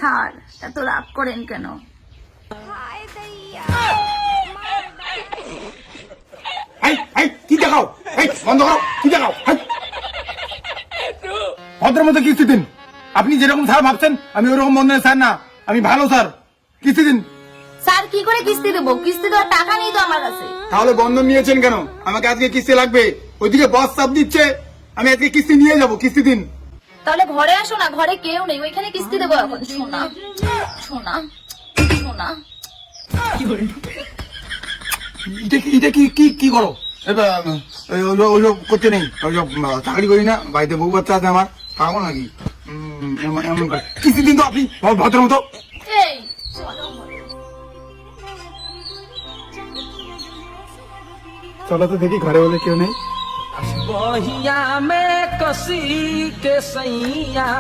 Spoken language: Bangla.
স্যার এত রাগ করেন কেন? কি দেখাও? বন্ধ করো, কি দেখাও? ভদ্র মতো কিস্তি দিন। আপনি যেরকম স্যার ভাবছেন আমি ওরকম বন্ধনের স্যার না, আমি ভালো স্যার। কিস্তি দিন। স্যার কি করে কিস্তি দেবো? কিস্তি দেওয়ার টাকা নেই তো আমার কাছে। তাহলে বন্ধন নিয়েছেন কেন? আমাকে আজকে কিস্তি লাগবে। ওইদিকে বস চাপ দিচ্ছে, আমি আজকে কিস্তি নিয়ে যাবো। কিস্তি দিন। তাহলে ঘরে আসো না, ঘরে কেউ নেই, ওইখানে কিস্তি দেবো এখন। শোনা শোনা শোনা, এটা কি করো? ওইসব করতে নেই, ওইসব চাকরি করি না, বাড়িতে বউ বাচ্চা আছে আমার, পাবো নাকি? এমন করে কিস্তি দিন তো আপনি ভদ্র মতো। এই চলো তো দেখি ঘরে বলে কেউ নেই। बहिया में कसी के सैया